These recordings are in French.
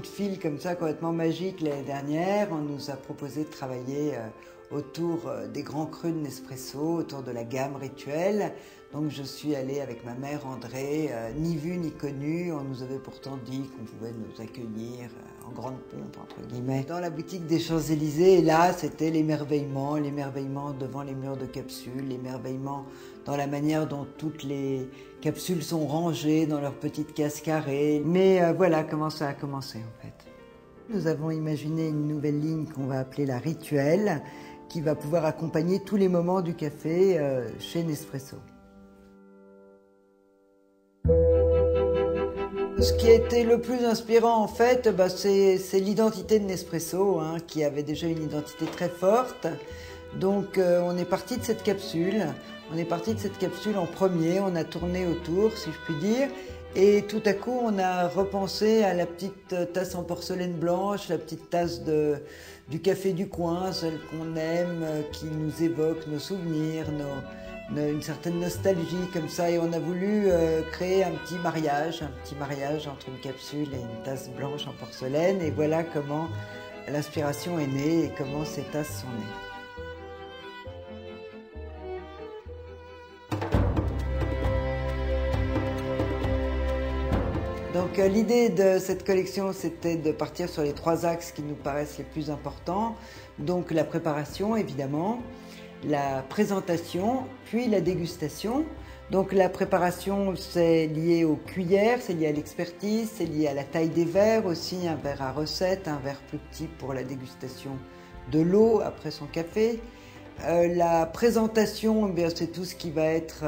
de fil comme ça complètement magique l'année dernière. On nous a proposé de travailler autour des grands crus de Nespresso, autour de la gamme rituelle. Donc je suis allée avec ma mère André, ni vue ni connue. On nous avait pourtant dit qu'on pouvait nous accueillir en grande pompe, entre guillemets, dans la boutique des Champs-Élysées. Et là, c'était l'émerveillement devant les murs de capsules, l'émerveillement dans la manière dont toutes les capsules sont rangées dans leurs petites cases carrées. Mais voilà comment ça a commencé en fait. Nous avons imaginé une nouvelle ligne qu'on va appeler la rituelle, qui va pouvoir accompagner tous les moments du café chez Nespresso. Ce qui a été le plus inspirant en fait, c'est l'identité de Nespresso, hein, qui avait déjà une identité très forte. Donc on est parti de cette capsule. On est parti de cette capsule en premier, on a tourné autour, si je puis dire, et tout à coup on a repensé à la petite tasse en porcelaine blanche, la petite tasse du café du coin, celle qu'on aime, qui nous évoque nos souvenirs, une certaine nostalgie comme ça, et on a voulu créer un petit mariage entre une capsule et une tasse blanche en porcelaine, et voilà comment l'inspiration est née et comment ces tasses sont nées. Donc l'idée de cette collection, c'était de partir sur les 3 axes qui nous paraissent les plus importants. Donc la préparation, évidemment, la présentation, puis la dégustation. Donc la préparation, c'est lié aux cuillères, c'est lié à l'expertise, c'est lié à la taille des verres aussi, un verre à recette, un verre plus petit pour la dégustation de l'eau après son café. La présentation, eh bien, c'est tout ce qui va être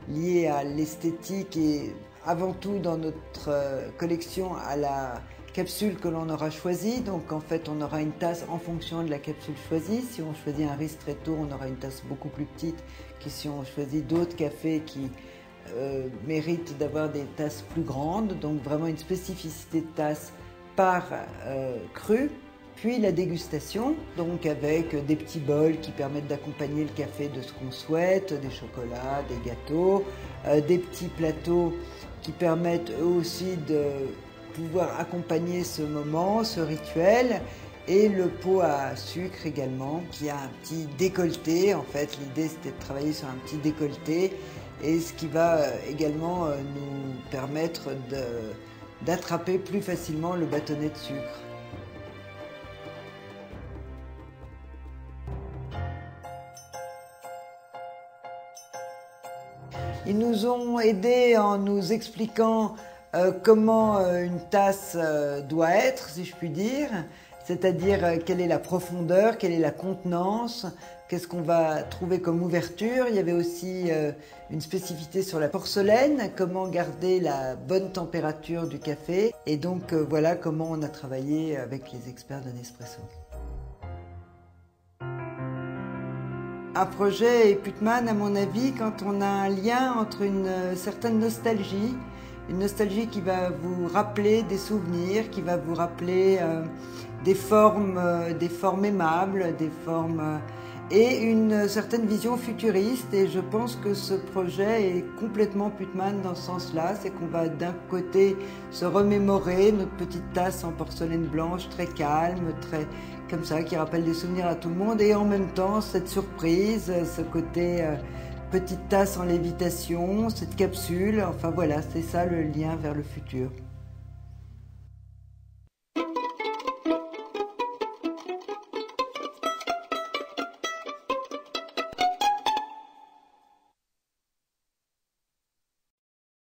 lié à l'esthétique et avant tout dans notre collection à la capsule que l'on aura choisie. Donc en fait on aura une tasse en fonction de la capsule choisie. Si on choisit un ristretto, on aura une tasse beaucoup plus petite que si on choisit d'autres cafés qui méritent d'avoir des tasses plus grandes. Donc vraiment une spécificité de tasse par cru. Puis la dégustation, donc avec des petits bols qui permettent d'accompagner le café de ce qu'on souhaite, des chocolats, des gâteaux, des petits plateaux qui permettent eux aussi de pouvoir accompagner ce moment, ce rituel, et le pot à sucre également, qui a un petit décolleté. En fait, l'idée c'était de travailler sur un petit décolleté, et ce qui va également nous permettre d'attraper plus facilement le bâtonnet de sucre. Ils nous ont aidés en nous expliquant comment une tasse doit être, si je puis dire, c'est-à-dire quelle est la profondeur, quelle est la contenance, qu'est-ce qu'on va trouver comme ouverture. Il y avait aussi une spécificité sur la porcelaine, comment garder la bonne température du café. Et donc voilà comment on a travaillé avec les experts de Nespresso. Un projet et Putman, à mon avis, quand on a un lien entre une certaine nostalgie, une nostalgie qui va vous rappeler des souvenirs, qui va vous rappeler des formes aimables, des formes et une certaine vision futuriste. Et je pense que ce projet est complètement Putman dans ce sens-là, c'est qu'on va d'un côté se remémorer notre petite tasse en porcelaine blanche, très calme, très comme ça, qui rappelle des souvenirs à tout le monde, et en même temps cette surprise, ce côté petite tasse en lévitation, cette capsule, enfin voilà, c'est ça le lien vers le futur.